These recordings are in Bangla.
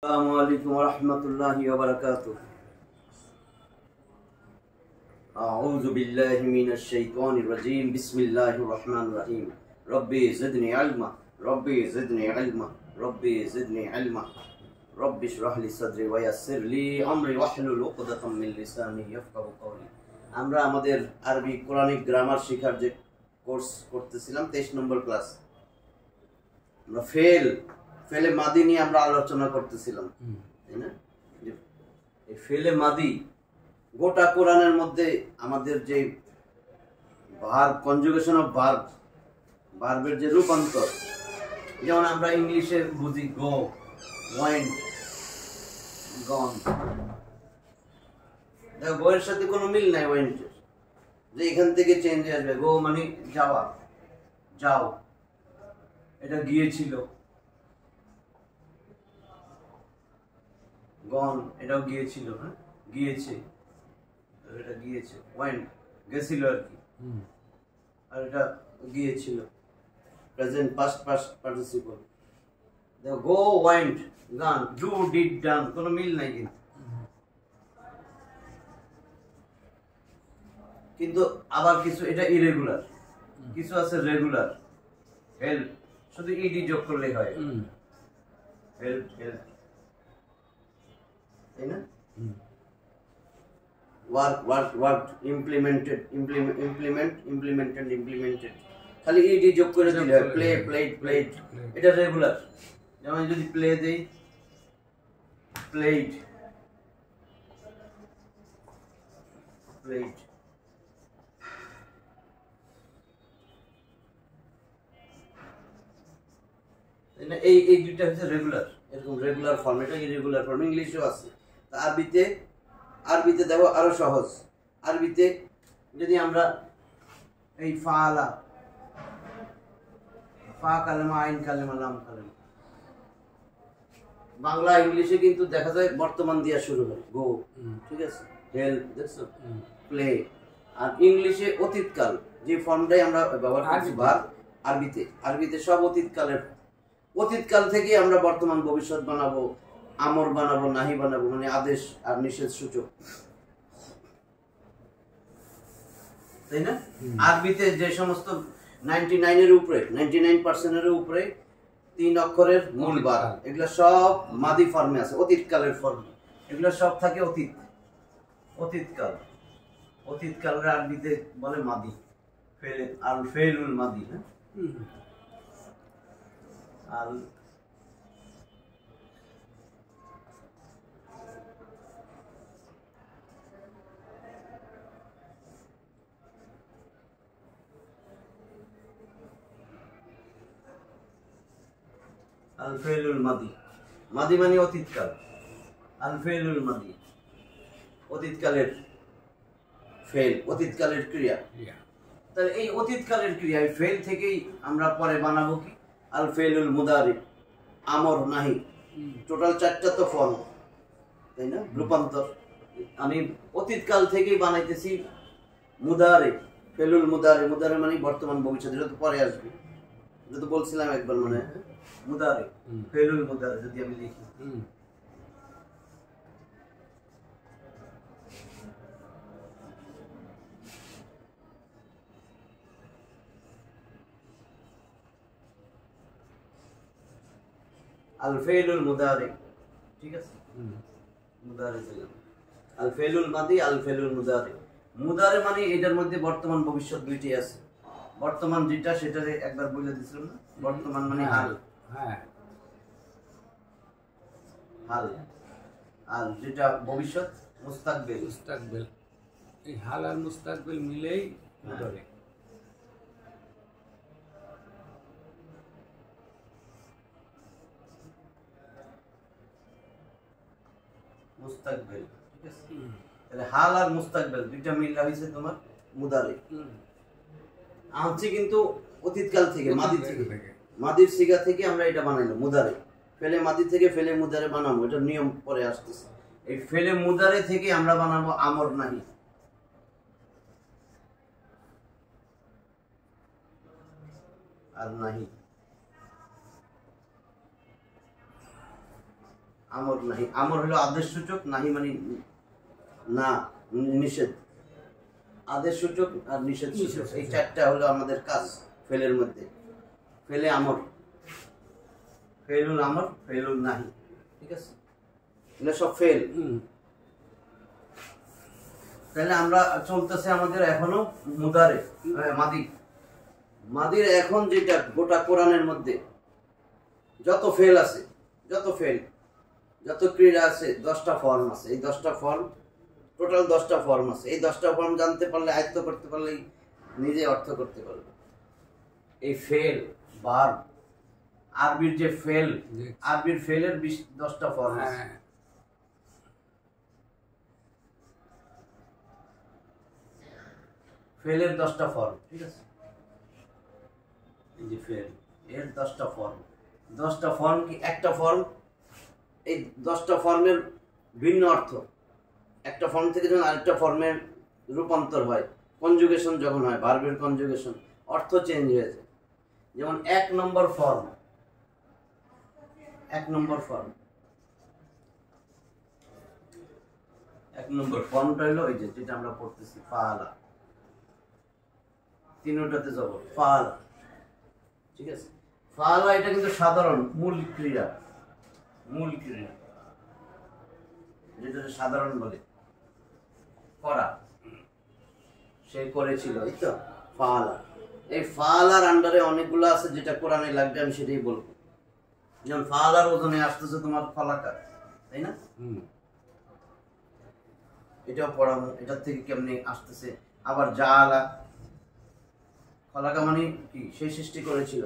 अस्सलामुअलैकुम वरहमतुल्लाहि वबरकातुह। अऊज़ु बिल्लाहि मिनश शैतानिर रजीम। बिस्मिल्लाहिर रहमानिर रहीम। रब्बी ज़िदनी इल्मा, रब्बी ज़िदनी इल्मा, रब्बी ज़िदनी इल्मा, रब्बि इश्रह ली सदरी व यस्सिर ली अमरी वाहलुल उक़दाताम मिन लिसानी याफ़क़हू कौली। আমরা আমাদের আরবি কোরআনিক গ্রামার শেখার যে কোর্স করতেছিলাম 23 নম্বর ক্লাস। আমরা ফেলে মাদি নিয়ে আমরা আলোচনা করতেছিলাম, তাই না? এই ফেলে মাদি গোটা কোরআনের মধ্যে আমাদের যে ভার্ব, কনজুগেশন অফ ভার্ব, ভার্বের যে রূপান্তর, যেমন আমরা ইংলিশে বুঝি গো, ওয়েন্ট, গন। দেখো গো এর সাথে কোনো মিল নাই ওয়েন্টের, যে এখান থেকে চেঞ্জ আসবে। গো মানে যাওয়া, যাও, এটা গিয়েছিল। গন এটাও গিয়েছিল, হ্যাঁ গিয়েছে, এটা গিয়েছে। ওয়েন্ট গেছিল আর কি, আর এটা গিয়েছিল প্রেজেন্ট পাস্ট পার্টিসিপল। দেখো গো, ওয়েন্ট, গান, ডু, ডিড, ডান, কোনো মিল নাই কিন্তু আবার কিছু এটা ইরেগুলার, কিছু আছে রেগুলার। হেল্প শুধু ইডি যোগ করলেই হয়, হেল্প হেল্প, তাই না? Work work work, implemented implemented, খালি ইডি যোগ করে দিলে হয়। প্লে প্লেড প্লেড, এটা রেগুলার। যেমন যদি প্লে দেই, প্লেড প্লেড। এই দুইটা হচ্ছে রেগুলার, এরকম রেগুলার ফর্ম। এটা ইরেগুলার ফর্ম ইংলিশেও আছে। আরবিতে দেখো আরো সহজ। আরবিতে যদি আমরা এই ফাআলা, ফা কালেমা, আইন কালেমা, লাম কালেমা, বাংলা ইংলিশে কিন্তু দেখা যায় বর্তমান দিয়া শুরু হয়, গো, ঠিক আছে, হেল্প, দেখছো, প্লে। আর ইংলিশে অতীতকাল যে ফর্মটাই আমরা ব্যবহার করছি ভার্ব, আরবিতে সব অতীতকালের। অতীতকাল থেকে আমরা বর্তমান ভবিষ্যৎ বানাবো, আমর বানাবো, নাহি বানাবো, মানে আদেশ আর নিষেধ সূচক, তাই না? আরবিতে যে সমস্ত 99% উপরে 3 অক্ষরের মূল বার, এগুলো সব মাদি ফর্মে আছে, অতীতকালের ফর্মে। এগুলো সব থাকে অতীতকালের আরবিতে বলে মাদি, আল ফেলুল মাদি, হ্যাঁ। আল ফেলুল মাদি, মাদি মানে অতীতকাল। আল ফেলুল মাদি অতীতকালের ফেল, অতীতকালের ক্রিয়া। তাহলে এই অতীতকালের ক্রিয়ায় ফেল থেকেই আমরা পরে বানাবো কি? আল ফেলুল মুদারি, আমর, নাহি, টোটাল 4টা তো ফর্ম, তাই না? রূপান্তর। আমি অতীতকাল থেকেই বানাইতেছি মুদারে, ফেলুল মুদারে। মুদারে মানে বর্তমান ভবিষ্যৎ, এটা তো পরে আসবে। এটা তো বলছিলাম একবার, মানে মুদারে, ফেলুল মুদারে যদি আমি লিখি, আল ফেলুল মুদারে, ঠিক আছে, মুদারে ছিলাম। আল ফেলুল মাদি, আল ফেলুল মুদারে। মুদারে মানে এটার মধ্যে বর্তমান ভবিষ্যৎ দুইটাই আছে। বর্তমান যেটা সেটারে একবার বলে দিছিলাম না, বর্তমান মানে হাল, হ্যাঁ, হাল। আর যেটা ভবিষ্যৎ মুস্তাকবিল, এই হাল আর মুস্তাকবিল মিলেই মুদারে। মুস্তাকবিল, ঠিক আছে। তাহলে হাল আর মুস্তাকবিল দুইটা মিলা হইছে তোমার মুদারে। আনছি কিন্তু অতীতকাল থেকে, মাদি থেকে, মাদির সিগা থেকে আমরা এটা বানাইলাম মুদারে। ফেলে মাদি থেকে ফেলে মুদারে বানাবো, এটা নিয়ম পরে আসতেছে। এই ফেলে মুদারে থেকে আমরা বানাবো আমর, নাহি। আর নাহি আমর নাহি, আমর হলো আদেশ সূচক, নাহি মানে না, নিষেধ। আদেশ সূচক আর নিষেধ সূচক, এই চারটা হলো আমাদের কাজ ফেলের মধ্যে। ফেলে আমর, ফেলুল আমর, ফেলুল নাহি, ঠিক আছে, এগুলো সব ফেল। তাহলে আমরা চলতেছে আমাদের এখনো মুদারে, মাদি। মাদির এখন যেটা গোটা কোরআনের মধ্যে যত ফেল আছে, যত ফেল, যত ক্রিয়া আছে, 10টা ফর্ম আছে। এই 10টা ফর্ম, টোটাল 10টা ফর্ম আছে। এই 10টা ফর্ম জানতে পারলে, আয়ত্ত করতে পারলেই নিজে অর্থ করতে পারবে। এই ফেল, ভার্ব, আরবির যে ফেল, আরবির ফেলের 10টা ফর্ম আছে। ফেলের 10টা ফর্ম, ঠিক আছে। এই যে ফেল, এর 10টা ফর্ম। 10টা ফর্ম কি একটা ফর্ম? এই 10টা ফর্মের ভিন্ন অর্থ। একটা ফর্ম থেকে যখন আরেকটা ফর্মের রূপান্তর হয়, কনজুগেশন যখন হয়, ভার্বের কনজুগেশন, অর্থ চেঞ্জ হয়ে যায়। যেমন 1 নম্বর ফর্ম, 1 নম্বর ফর্ম, 1 নম্বর ফর্মটা হলো ওই যে যেটা আমরা পড়তেছি, ফাআলা। তিনটাতে যাব ফাআলা, ঠিক আছে। ফাআলা এটা কিন্তু সাধারণ মূল ক্রিয়া, মূল ক্রিয়া যেটা সাধারণ বলে করা, সে করেছিল, এই তো ফাআলা। এই ফাআলার আন্ডারে অনেকগুলো আছে, যেটা কোরআনে লাগবে আমি সেটাই বলবো। যেমন ফাআলার ওজনে আসতেছে তোমার ফালাকা, তাই না? এটাও পড়াবো, এটার থেকে কেমনে আসতেছে। আবার জাআলা, ফালাকা মানে কি? সে সৃষ্টি করেছিল।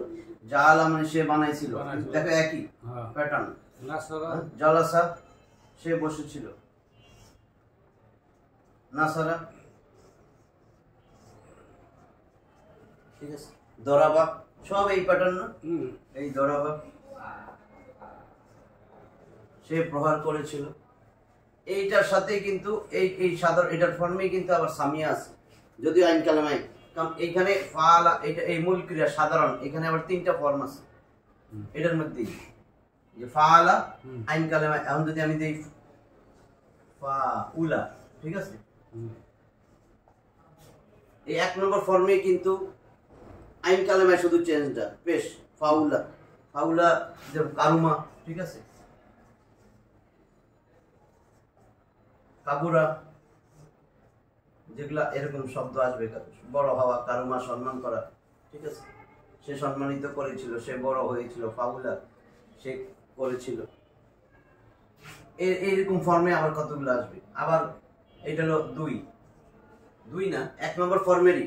জাআলা মানে সে বানাইছিল। দেখো একই প্যাটার্ন। জালাসা, সে বসেছিল। নাসারা, ঠিক আছে। দরাবা, সব এই প্যাটার্ন না? এই দরাবা, সে প্রহার করেছিল। এইটার সাথে কিন্তু এই সাধারণ, এটার ফর্মেই কিন্তু আবার সামিয়া আছে, যদিও আইন কালামায়। কারণ এইখানে ফাআলা, এটা এই মূল ক্রিয়া সাধারণ, এখানে আবার 3টা ফর্ম আছে এটার মধ্যে, যে ফাআলা আইন কালামায়। এখন যদি আমি দেই ফাউলা, ঠিক আছে, এই 1 নম্বর ফর্মে কিন্তু আইন কালামায় শুধু চেঞ্জটা পেশ, ফাউলা, ফাউলা যে কারুমা, ঠিক আছে, কাবুরা, যেগুলা এরকম শব্দ আসবে, বড় হওয়া, কারুমা সম্মান করা, ঠিক আছে, সে সম্মানিত করেছিল, সে বড় হয়েছিল, ফাউলা সে করেছিল। এইরকম ফর্মে আবার কতগুলো আসবে। আবার এটা হলো 2 না, 1 নম্বর ফর্মেরই,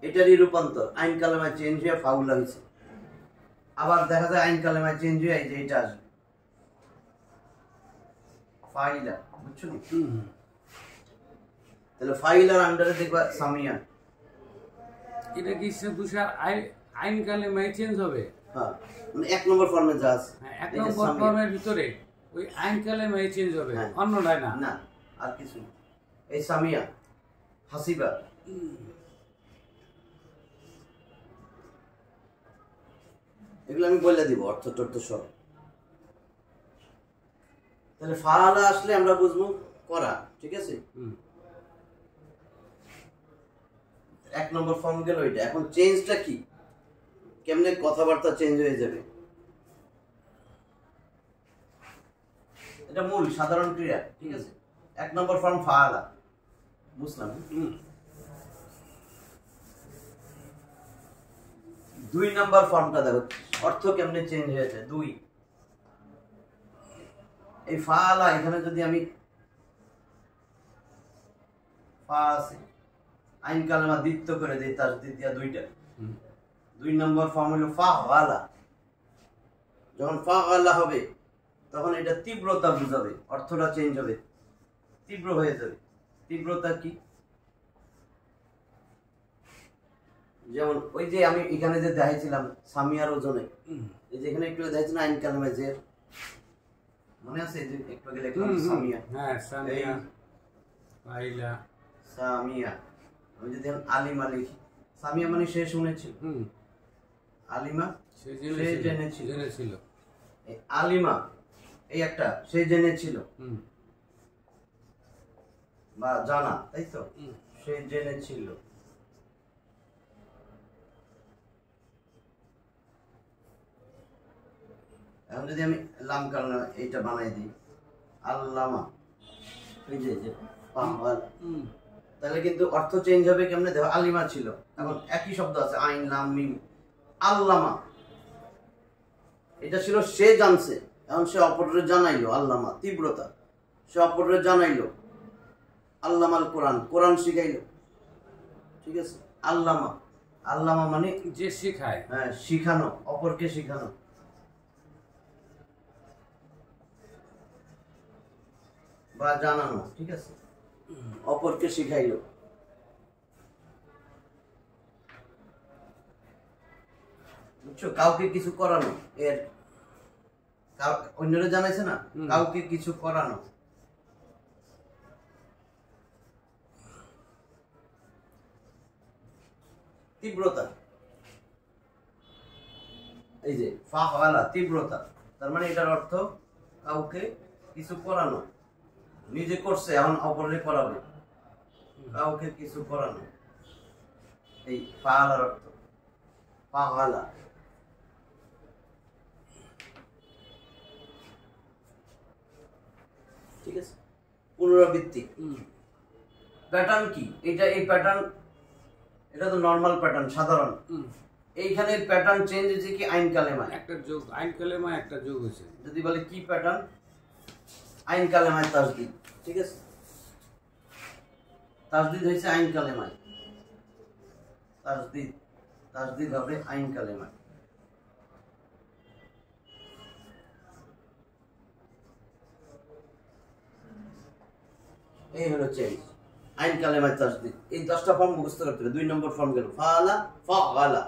এটারই রূপান্তর আইন কালামায় চেঞ্জ হয়ে ফাউলা হয়েছে। আবার দেখা যায় আইন কালামায় চেঞ্জ হয়ে এই যে এটা আসবে ফাইলা, বুঝছো? তাহলে ফাইলার আন্ডারে দেখবা সামিয়া। এটা কি সে তুষার আইন কালেমায় চেঞ্জ হবে? হ্যাঁ, মানে 1 নম্বর ফর্মে যা আছে, 1 নম্বর ফর্মের ভিতরে ওই আইন কালেমায় চেঞ্জ হবে, অন্যটাই না। না, আর কিছু। এই সামিয়া, হাসিবা, এগুলো আমি বলে দিব অর্থ টর্থ সব। তাহলে ফাআলা আসলে আমরা বুঝবো করা, ঠিক আছে। 1 নম্বর ফর্ম গেল এটা। এখন চেঞ্জটা কি, কেমনে কথাবার্তা চেঞ্জ হয়ে যাবে? এটা মূল সাধারণ ক্রিয়া, ঠিক আছে। 1 নম্বর ফর্ম ফাআলা, বুঝলাম। 2 নম্বর ফর্মটা দেখো, অর্থ কেমনে চেঞ্জ হয়ে যায়। 2, এই ফাআলা, এখানে যদি আমি ফা আছে, আইন কালেমা দ্বিত্ব করে দেই, তার দ্বিতীয় 2টা, 2 নম্বর ফর্ম হলো ফাআলা। যখন ফাআলা হবে তখন এটা তীব্রতা বুঝাবে, অর্থটা চেঞ্জ হবে, তীব্র হয়ে যাবে। তীব্রতা কি? যেমন ওই যে আমি এখানে যে দেখাইছিলাম সামিয়ার ওজনে, এই যে এখানে একটু দেখাইছিলাম আইন কালেমায় যে, মনে আছে? এই যে একটু আগে লিখলাম সামিয়া। হ্যাঁ, সামিয়া, ফাইলা, সামিয়া। আমি যদি আলিমা লিখি, সামিয়া মানে সে শুনেছিল, আলিমা সে জেনেছিল। এই আলিমা, এই একটা সে জেনেছিল হুম বা জানা, তাই তো? হুম সে জেনেছিল। এখন যদি আমি লাম কারণে এইটা বানাই দিই আল্লামা, এই যে পাহাল, হুম তাহলে কিন্তু অর্থ চেঞ্জ হবে কেমনে? দেখো আলিমা ছিল, এখন একই শব্দ আছে আইন লাম মিম। আল্লামা এটা ছিল সে জানছে, এখন সে অপরের জানাইলো। আল্লামা তীব্রতা, সে অপরের জানাইলো। আল্লামাল কোরআন, কোরআন শিখাইলো। ঠিক আছে? আল্লামা, আল্লামা মানে যে শিখায়। হ্যাঁ, শিখানো, অপরকে শিখানো। বা জানানো, ঠিক আছে? অপরকে শিখাইলো। বুঝছো? কাউকে কিছু করানো, এর অন্যরা জানাইছে না, কাউকে কিছু করানো। তীব্রতা, এই যে ফাওয়ালা, তীব্রতা, তার মানে এটার অর্থ কাউকে কিছু করানো। নিজে করছে, এখন অপরে করাবে। কাউকে কিছু করানো, এই ফাওয়ালার অর্থ ফাওয়ালা। ঠিক আছে? পুনরাবৃত্তি প্যাটার্ন কি? এটা এই প্যাটার্ন, এটা তো নরমাল প্যাটার্ন, সাধারণ। এইখানে প্যাটার্ন চেঞ্জ হয়েছে কি? আইন কালেমায় একটা যোগ, আইন কালেমায় একটা যোগ হয়েছে। যদি বলে কি প্যাটার্ন? আইন কালেমায় তাসদিদ। ঠিক আছে? তাসদিদ হয়েছে আইন কালেমায়। তাসদিদ, তাসদিদ হবে আইন কালেমায়। এই হলো চেঞ্জ, আইন কালেমায় তাসদিদ। এই 10টা ফর্ম মুখস্থ করতে হবে। 2 নম্বর ফর্ম গেল ফাআলা, ফাআলা।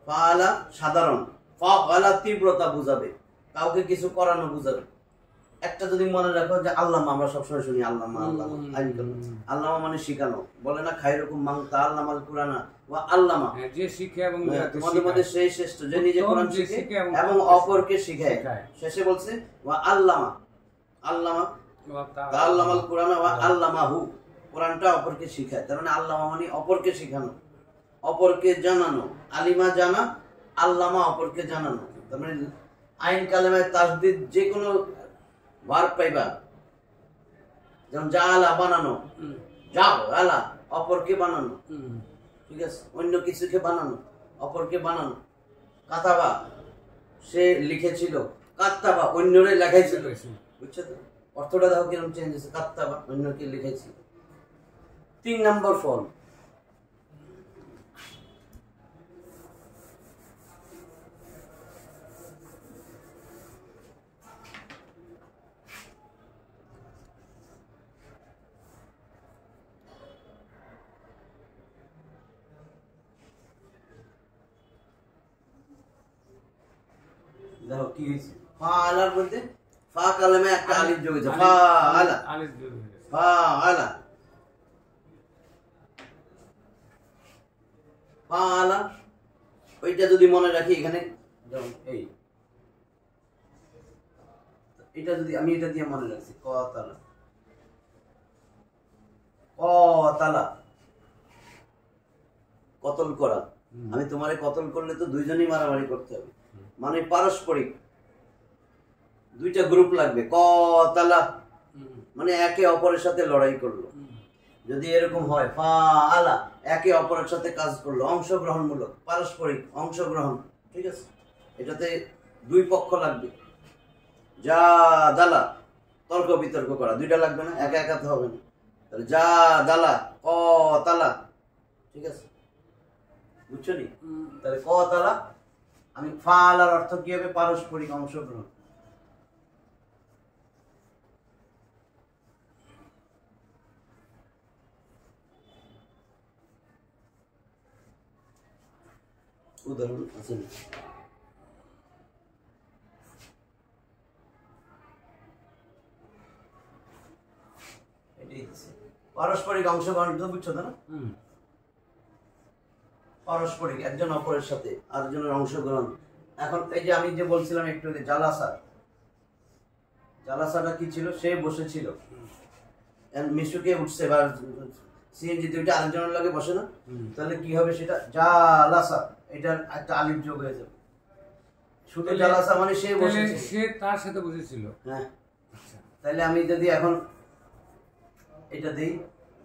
ফাআলা সাধারণ, ফাআলা তীব্রতা বুঝাবে, কাউকে কিছু করানো বুঝাবে। একটা যদি মনে রাখো যে আল্লামা, আমরা সবসময় শুনি আল্লামা, আল্লামা, আইন কালেমা। আল্লামা মানে শিখানো, বলে না খায়রুকুম মান তাআল্লামাল কুরআনা ওয়া আল্লামা। যে শিখে এবং তোমাদের মধ্যে সেই শ্রেষ্ঠ যে নিজে কোরআন শিখে এবং অপরকে শিখায়। শেষে বলছে ওয়া আল্লামা, আল্লামা তাআল্লামাল কুরআনা ওয়া আল্লামাহু, কোরআনটা অপরকে শিখায়। তার মানে আল্লামা মানে অপরকে শিখানো, অপরকে জানানো। আলিমা জানা, আল্লামা অপরকে জানানো। তার মানে আইন কালেমায় তাসদিদ যে কোনো ভার্ব পাইবা, যেমন জাআলা বানানো, জাআলা অপরকে বানানো। ঠিক আছে? অন্য কিছুকে বানানো, অপরকে বানানো। কাতাবা সে লিখেছিল, কাত্তাবা অন্যরে লেখাইছিল। বুঝছো তো? অর্থটা দেখো কিরকম চেঞ্জ হয়েছে। কাত্তাবা অন্যকে লিখেছিল। 3 নম্বর ফল দেখো কি হয়েছে। ফাআলার মধ্যে ফা কালেমে একটা আলিফ যোগ হয়েছে। ফাআলা, আলিফ যোগ হয়েছে। ফাআলা, ফাআলা। ওইটা যদি মনে রাখি এখানে, যেমন এই এটা যদি আমি এটা দিয়ে মনে রাখছি কতালা, কতালা কতল করা। আমি তোমারে কতল করলে তো দুইজনই মারামারি করতে হবে, মানে পারস্পরিক দুইটা গ্রুপ লাগবে। কতালা মানে একে অপরের সাথে লড়াই করলো। যদি এরকম হয় ফাআলা, একে অপরের সাথে কাজ করলো, অংশগ্রহণমূলক, পারস্পরিক অংশগ্রহণ। ঠিক আছে? এটাতে দুই পক্ষ লাগবে। জাদালা তর্ক বিতর্ক করা, দুইটা লাগবে না, একা একা তো হবে না। তাহলে জাদালা কতালা। ঠিক আছে? বুঝছো নি? তাহলে কতালা, আমি ফাআলার অর্থ কি হবে? পারস্পরিক অংশগ্রহণ। উদাহরণ আছে না? পারস্পরিক অংশগ্রহণ, বুঝছো না? পারস্পরিক, একজন অপরের সাথে আরেকজনের অংশগ্রহণ। এখন এই যে আমি যে বলছিলাম একটু আগে জালাসা, জালাসাটা কি ছিল? সে বসেছিল, মিশুকে উঠছে বা সিএনজি দুইটা আরেকজনের লগে বসে না, তাহলে কি হবে সেটা? জালাসা, এটার একটা আলিফ যোগ হয়ে যাবে। শুধু জালাসা মানে সে বসেছে, সে তার সাথে বসেছিল। হ্যাঁ। তাহলে আমি যদি এখন এটা দেই,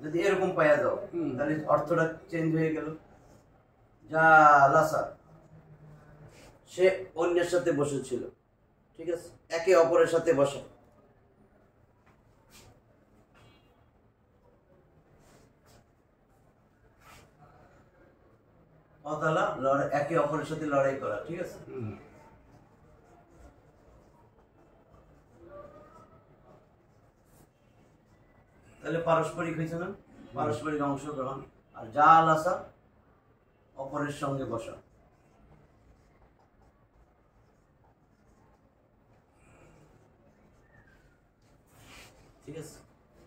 যদি এরকম পাইয়া যাও, তাহলে অর্থটা চেঞ্জ হয়ে গেল। জালাসা, সে অন্যের সাথে বসেছিল। ঠিক আছে, একে অপরের সাথে বসা। অতালা, একে অপরের সাথে লড়াই করা। ঠিক আছে, তাহলে পারস্পরিক হয়েছে না? পারস্পরিক অংশগ্রহণ। আর জালাসা, অপরের সঙ্গে বসা। ঠিক আছে,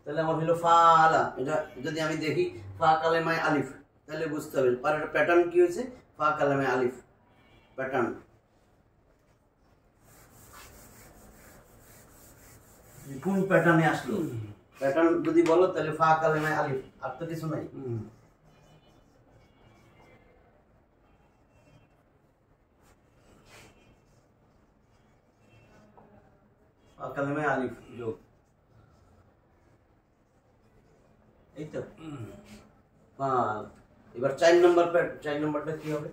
তাহলে আমার হলো ফাআলা। এটা যদি আমি দেখি ফা কালেমায় আলিফ, তাহলে বুঝতে হবে আর এটা প্যাটার্ন কি হয়েছে। ফা কালেমায় আলিফ প্যাটার্ন। কোন প্যাটার্নে আসলো? প্যাটার্ন যদি বলো তাহলে ফা কালেমায় আলিফ, আর তো কিছু নাই। ফা কালেমায় আলিফ যোগ, এই তো। এবার 4 নম্বরটা কি হবে?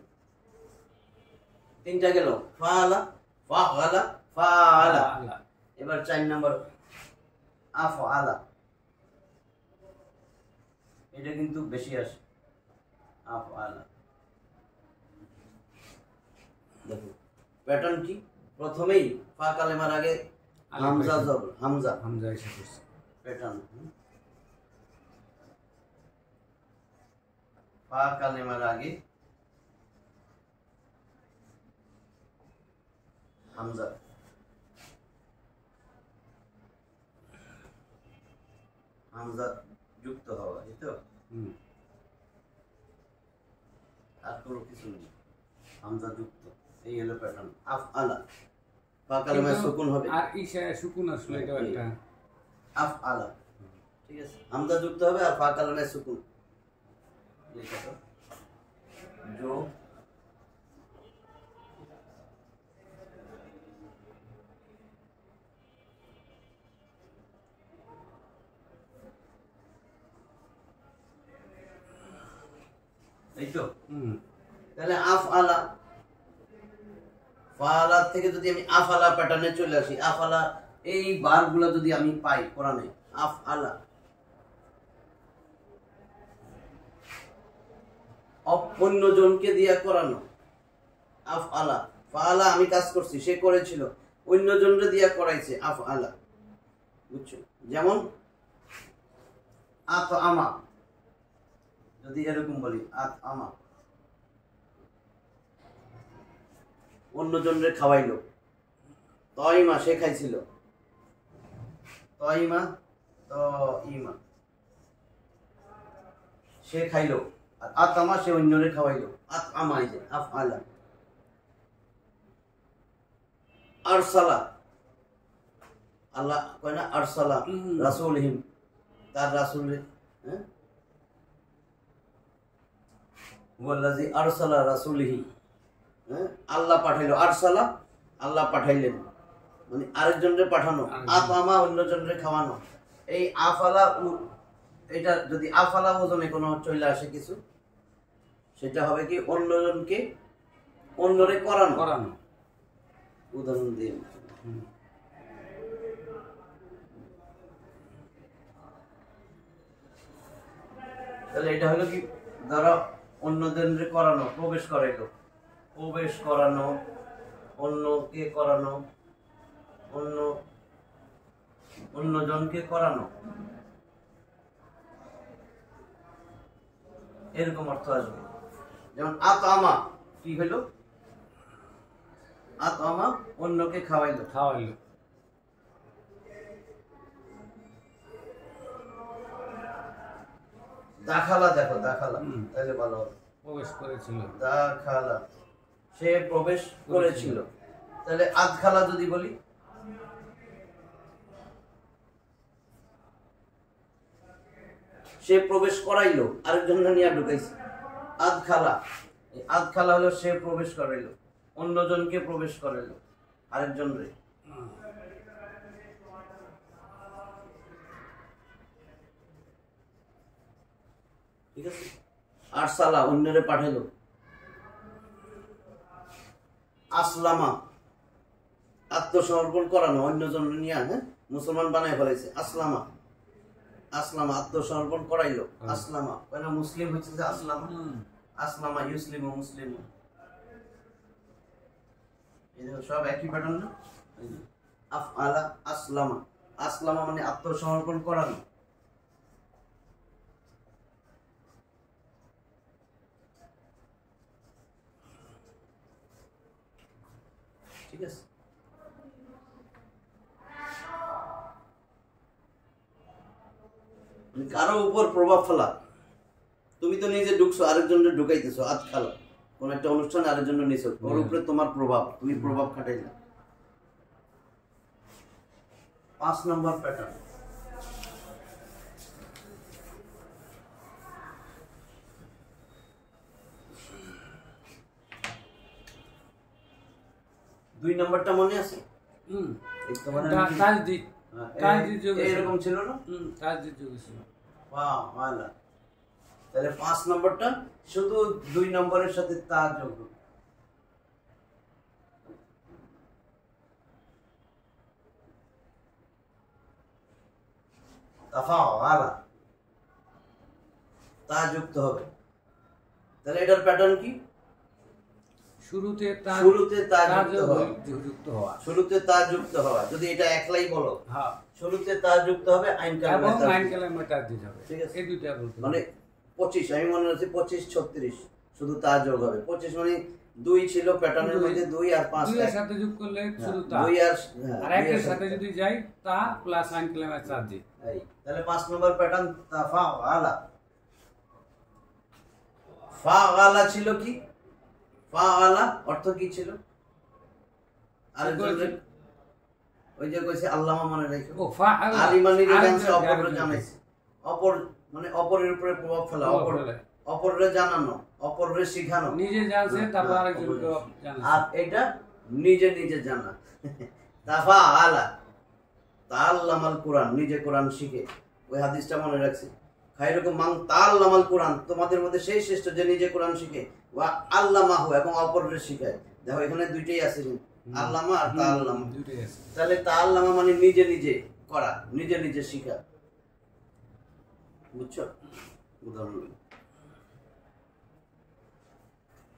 তিনটা গেল, ফাআলা, ফাআলা, ফাআলা। এবার 4 নম্বর আফআলা, এটা কিন্তু বেশি আসে। আফআলা, দেখো প্যাটার্ন কি? প্রথমেই ফা কালেমার আগে হামজা জবর, হামজা এসে পড়ছে প্যাটার্ন। ফা কালেমার আগে হামজা, হামজা যুক্ত হওয়া, এই তো। আর কোনো কিছু নেই, হামজা যুক্ত, এই হলো প্যাটার্ন। আফআলা, ফা কালেমায় সুকুন হবে, আর ইশায় সুকুন আসলে এটা একটা আফআলা। ঠিক আছে, হামজা যুক্ত হবে আর ফা কালেমায় সুকুন। লেখা তো যোগ এই তো। তাহলে আফআলা, ফাআলা থেকে যদি আমি আফআলা প্যাটার্নে চলে আসি, আফআলা এই বারগুলো যদি আমি পাই কোরআনে, আফআলা অন্যজনকে দিয়া করানো। আফআলা, ফাআলা আমি কাজ করছি, সে করেছিল, অন্যজনকে দিয়া করাইছে। আফআলা, বুঝছো? যেমন আতআমা, যদি এরকম বলি আতআমা, অন্যজনরে খাওয়াইলো। তয়মা, সে খাইছিল। তয়মা, তয়মা, সে খাইলো। আর আতআমা, সে অন্যরে খাওয়াইলো। আতআমা, এই যে আফআলা। আরসালা, আল্লাহ কয় না আরসালা রাসূলহিম, তার রাসূলের, হ্যাঁ, ওয়াল্লাযী আরসালা রাসূলিহি, হ্যাঁ, আল্লাহ পাঠাইলো। আরসালা, আল্লাহ পাঠাইলেন, মানে আরেকজনরে পাঠানো। আতআমা, অন্যজনরে খাওয়ানো। এই আফআলা, এটা যদি আফআলা ওজনে কোনো চলে আসে কিছু, সেটা হবে কি? অন্যজনকে অন্যরে করানো। উদাহরণ দিয়ে তাহলে এটা হলো কি? ধরো অন্যজনরে করানো, প্রবেশ করাইলো, প্রবেশ করানো, অন্যকে করানো, অন্যজনকে করানো, এরকম অর্থ আসবে। যেমন আতআমা কি হলো? আতআমা, অন্যকে খাওয়াইলো। দাখালা, দেখো দাখালা, তাহলে ভালো হবে। প্রবেশ করেছিল, দাখালা, সে প্রবেশ করেছিল। তাহলে আদখালা যদি বলি, সে প্রবেশ করাইলো, আরেকজন নিয়ে ঢুকাইছে। আদখালা, আদখালা হলো সে প্রবেশ করাইলো, অন্যজনকে প্রবেশ করাইলো, আরেকজন রে। ঠিক আছে। আরসালা, অন্যরে পাঠাইলো। আসলামা, আত্মসমর্পণ করানো, অন্যজন নিয়ে, হ্যাঁ, মুসলমান বানায় ফেলাইছে। আসলামা, আসলামা আত্মসমর্পণ করাইলো। আসলামা কেন মুসলিম হচ্ছে যে আসলামা, আসলামা ইউসলিম মুসলিম, সব একই প্যাটার্ন না? আফআলা, আসলামা, আসলামা মানে আত্মসমর্পণ করানো। ঠিক আছে। কারো উপর প্রভাব ফেলা, তুমি তো নিজে ঢুকছো, আরেকজনকে ঢুকাইতেছো। আদখালা, কোন একটা অনুষ্ঠানে আরেকজন নিছো, ওর উপরে তোমার প্রভাব, তুমি প্রভাব খাটাইলা। 5 নম্বর প্যাটার্ন। দুই নম্বরটা মনে আছে? এরকম ছিল না? তাহলে 5 নম্বরটা শুধু 2 নম্বরের সাথে তা যোগ। তাফাআলা, তা যুক্ত হবে। তাহলে এটার প্যাটার্ন কি? শুরুতে তা যুক্ত হওয়া, শুরুতে তা যুক্ত হওয়া। যদি এটা একলাই বলো, হ্যাঁ, শুরুতে তা যুক্ত হবে, আইন কালামে তা দিতে হবে। ঠিক আছে, এই দুইটা বলতে মানে 25, আমি মনে হচ্ছে 25 36 শুধু তা যোগ হবে। 25 মানে 2 ছিল প্যাটার্নের মধ্যে, 2 আর 5 2 এর সাথে যোগ করলে শুধু তা, 2 আর 1 এর সাথে যদি যাই তা প্লাস আইন কালামে তা দি। এই তাহলে 5 নম্বর প্যাটার্ন তাফাআলা। ফাআলা ছিল কি? ফাআলা অর্থ কি ছিল? আরেকজন ওই যে কইছে আল্লামা মনে রাখো। ও ফাআলা আলিমানি জানছে, অপরকে জানাইছে। অপর মানে অপরের উপরে প্রভাব ফেলা, অপররে জানানো, অপররে শিখানো। নিজে জানছে তারপর আরেকজনকে জানানো। আর এটা নিজে নিজে জানা। তাফাআলা, তাআল্লামাল কোরআন, নিজে কোরআন শিখে। ওই হাদিসটা মনে রাখছি। খায়রুকুম মান তাআল্লামাল কোরআন, তোমাদের মধ্যে সেই শ্রেষ্ঠ যে নিজে কোরআন শিখে, ওয়া আল্লামাহু, এবং অপরকে শিখায়। দেখো এখানে দুইটাই আছে, আল্লামা আর তাআল্লামা দুইটাই আছে। তাহলে তাআল্লামা মানে নিজে নিজে করা, নিজে নিজে শিখা। বুঝছো? উদাহরণ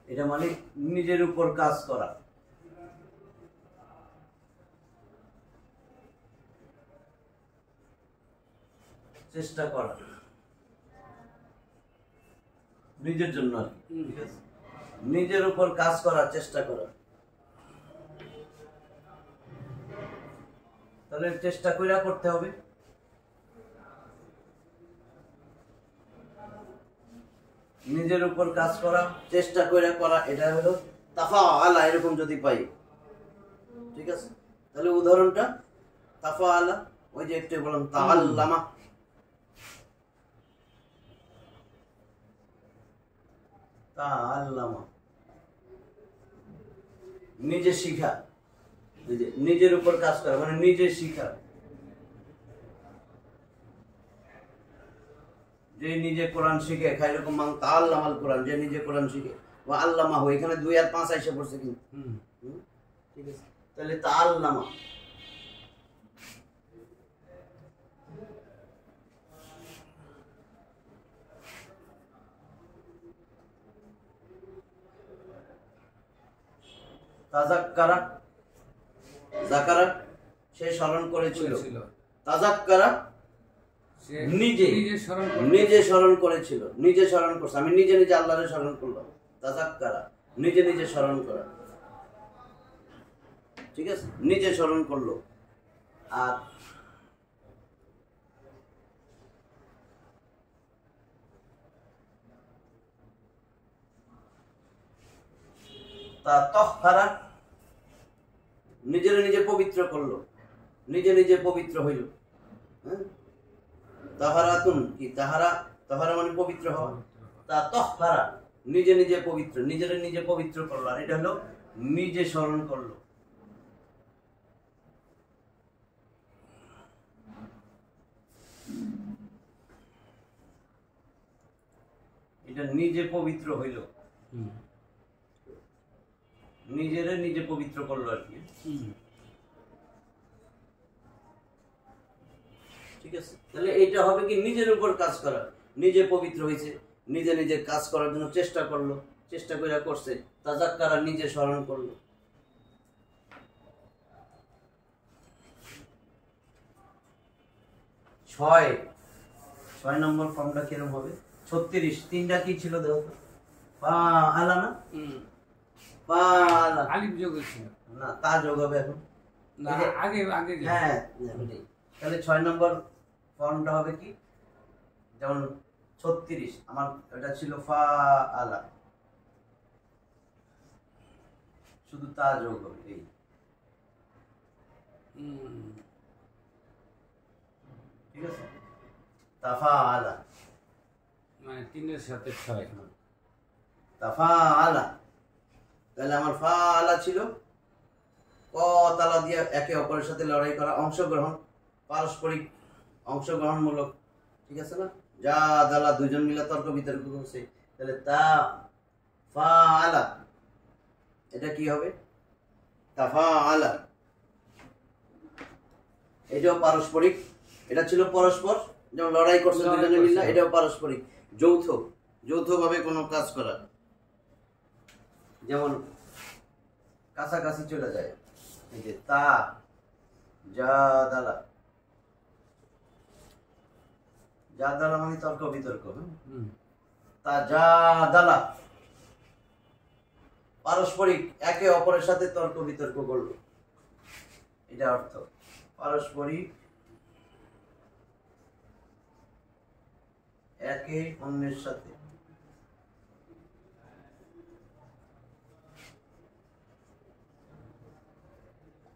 এটা মানে নিজের উপর কাজ করা। চেষ্টা করা নিজের জন্য, নিজের উপর কাজ করা, চেষ্টা করা। তাহলে চেষ্টা কইরা করতে হবে। নিজের উপর কাজ করা, চেষ্টা কইরা করা, এটা হলো তাফাআলা। এরকম যদি পাই, ঠিক আছে। তাহলে উদাহরণটা তাফাআলা, ওই যে একটু বললাম তাআল্লামা, তাআল্লামা নিজে শিখা, নিজের উপর কাজ করা মানে নিজে শিখা। যে নিজে কোরআন শিখে, খায়রুকুম মান তাআল্লামাল কোরআন, যে নিজে কোরআন শিখে, ওয়া আল্লামাহু, এখানে 2 আর 5 আইসা পড়ছে কিন্তু। ঠিক আছে, তাহলে তাআল্লামা। তাযাক্কারা, যাকারা সে স্মরণ করেছিল। তাযাক্কারা নিজে স্মরণ করেছিল, নিজে স্মরণ করছে। আমি নিজে নিজে আল্লাহরে স্মরণ করলাম। তাযাক্কারা নিজে নিজে স্মরণ করা, ঠিক আছে, নিজে স্মরণ করলো। আর তাতাহহারা নিজের নিজে পবিত্র করলো, নিজে নিজে পবিত্র হইল। হ্যাঁ, তাহারাতুন কি তাহারা তাহারা মানে পবিত্র হওয়া। তা তহফারা নিজে নিজে পবিত্র, নিজের নিজে পবিত্র করলো, আর এটা হলো নিজে স্মরণ করলো। এটা নিজে পবিত্র হইল, নিজেরে নিজে পবিত্র করলো আর কি। ঠিক আছে, তাহলে এইটা হবে কি নিজের উপর কাজ করা, নিজে পবিত্র হয়েছে, নিজে নিজে কাজ করার জন্য চেষ্টা করলো, চেষ্টা করে করছে, তাজাক্কারা নিজে স্মরণ করলো। ছয় নম্বর ফর্মটা কিরকম হবে? 36 তিনটা কি ছিল দেখো তো? পা আলা না, পা আলা আলিফ যোগ ছিল না, তা যোগ হবে এখন না, আগে আগে হ্যাঁ। তাহলে 6 নম্বর ফর্মটা হবে কি? যেমন 36 আমার এটা ছিল ফা আলা, শুধু তা যোগ হবে এই। ঠিক আছে, তাফা আলা মানে 3 এর সাথে 6। তাফা আলা, তাহলে আমার ফা আলা ছিল ক তালা দিয়ে একে অপরের সাথে লড়াই করা, অংশগ্রহণ, পারস্পরিক অংশগ্রহণমূলক। ঠিক আছে না? যা দালা দুজন মিলে তর্ক বিতর্ক করছে, তাহলে তা ফা আলা এটা কি হবে? তাফা আলা। এটাও পারস্পরিক, এটা ছিল পরস্পর, যেমন লড়াই করছে দুজনে মিলে, এটাও পারস্পরিক, যৌথভাবে কোনো কাজ করা, যেমন কাছাকাছি চলে যায়। এই যে তা যা দালা, যা দালা মানে তর্ক বিতর্ক। তা যা দালা পারস্পরিক একে অপরের সাথে তর্ক বিতর্ক করলো, এটা অর্থ পারস্পরিক একে অন্যের সাথে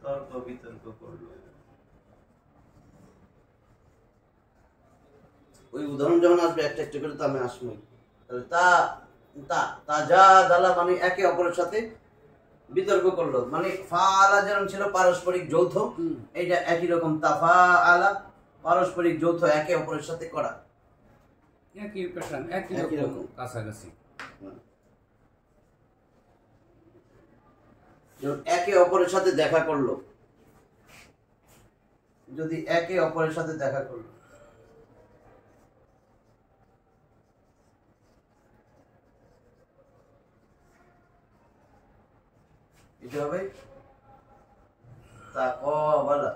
তর্ক বিতর্ক করলো। ওই উদাহরণ যখন আসবে একটা একটা করে তো আমি আসবো। তাহলে তা তা তা যা দালা মানে একে অপরের সাথে বিতর্ক করলো, মানে ফা আলা যেমন ছিল পারস্পরিক যৌথ, এইটা একই রকম তাফা আলা পারস্পরিক যৌথ একে অপরের সাথে করা, একই প্যাটার্ন, একই রকম কাছাকাছি। একে অপরের সাথে দেখা করলো, যদি একে অপরের সাথে দেখা করলো, এটা হবে তাকাবালা।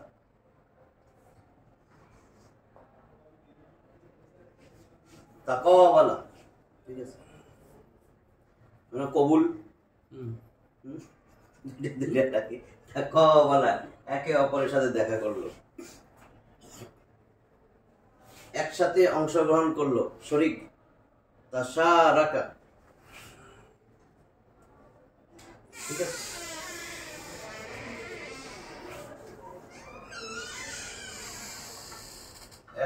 তাকাবালা, ঠিক আছে, মানে কবুল। তাকাবালা একে অপরের সাথে দেখা করলো, একসাথে অংশগ্রহণ করলো, শরীক। তাশারাকা, ঠিক আছে,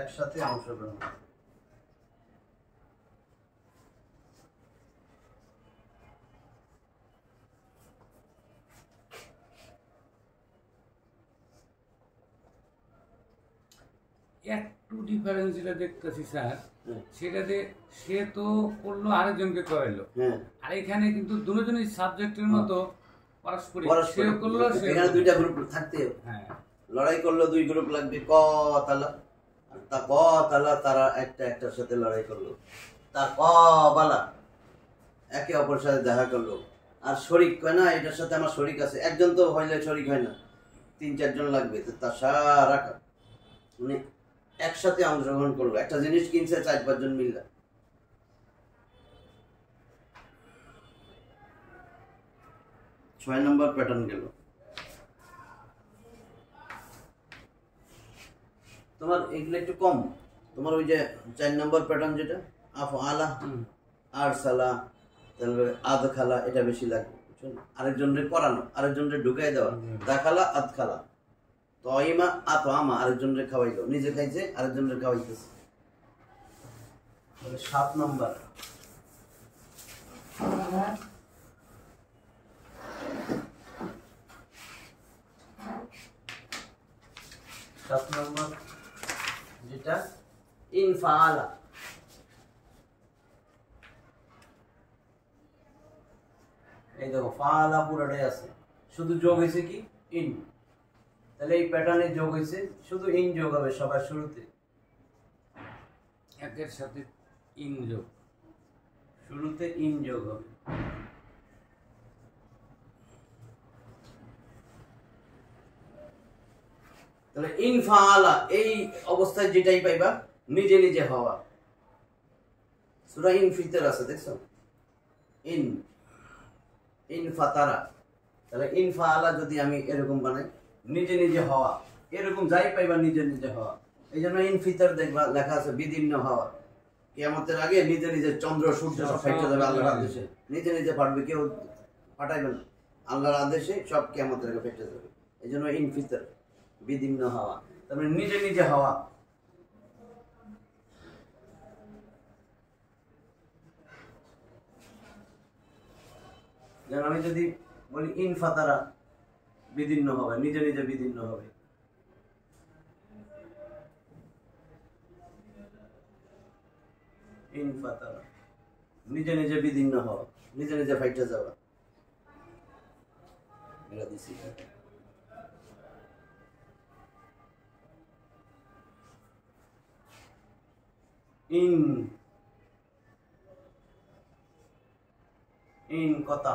একসাথে অংশগ্রহণ। একটু ডিফারেন্স যেটা দেখতেছি স্যার, সেটাতে সে তো করলো আরেকজনকে করাইলো, আর এখানে কিন্তু দুজনই সাবজেক্টের মতো পারস্পরিক, সে করলো, এখানে দুইটা গ্রুপ থাকতে হবে। হ্যাঁ, লড়াই করলো দুই গ্রুপ লাগবে, ক তালা আর তা ক তালা, তারা একটা একটার সাথে লড়াই করলো। তা ক বালা একে অপরের সাথে দেখা করলো, আর শরিক কয় না, এটার সাথে আমার শরিক আছে, একজন তো হইলে শরিক হয় না, 3-4 জন লাগবে। তো তা সারাকা মানে একসাথে অংশগ্রহণ করলো, একটা জিনিস কিনছে 4-5 জন মিললে। 6 নম্বর প্যাটার্ন গেল। তোমার এগুলো একটু কম, তোমার ওই যে 4 নম্বর প্যাটার্ন যেটা আফ আলা আর সালা, তারপরে আদ খালা, এটা বেশি লাগবে। আরেকজনের করানো, আরেকজনের ঢুকাই দেওয়া, দাখালা আদ খালা, তয়মা আত আমা, আরেকজনের খাওয়াইলো, নিজে খাইছে আরেকজনের খাওয়াইতেছে। 7 নম্বর যেটা ইনফাআলা। এই দেখো ফাআলা পুরোটাই আছে, শুধু যোগ হয়েছে কি ইন। তাহলে এই প্যাটার্নে যোগ হয়েছে, শুধু ইন যোগ হবে সবার শুরুতে, একের সাথে ইন যোগ, শুরুতে ইন যোগ হবে। তাহলে ইনফাআলা এই অবস্থায় যেটাই পাইবা নিজে নিজে হওয়া। সূরা ইনফিতর আছে দেখছো, ইন ইনফাতারা। তাহলে ইনফাআলা যদি আমি এরকম বানাই নিজে নিজে হওয়া, এরকম যাই পাইবা নিজে নিজে হওয়া। এই জন্য ইনফিতর দেখবা লেখা আছে বিদীর্ণ হওয়া। কিয়ামতের আগে নিজে নিজে চন্দ্র সূর্য সব ফাইটে যাবে আল্লাহর আদেশে, নিজে নিজে ফাটবে, কেউ ফাটাইবে না, আল্লাহর আদেশে সব কিয়ামতের আগে ফাইটে যাবে। এই জন্য ইনফিতর বিদীর্ণ হওয়া, তারপরে নিজে নিজে হওয়া। যেমন আমি যদি বলি ইনফাতারা বিদীর্ণ হবে, নিজে নিজে বিদীর্ণ হবে। ইনফাতারা নিজে নিজে বিদীর্ণ হওয়া, নিজে নিজে ফাইটে যাওয়া। এটা দিছি ইন ইনকতা।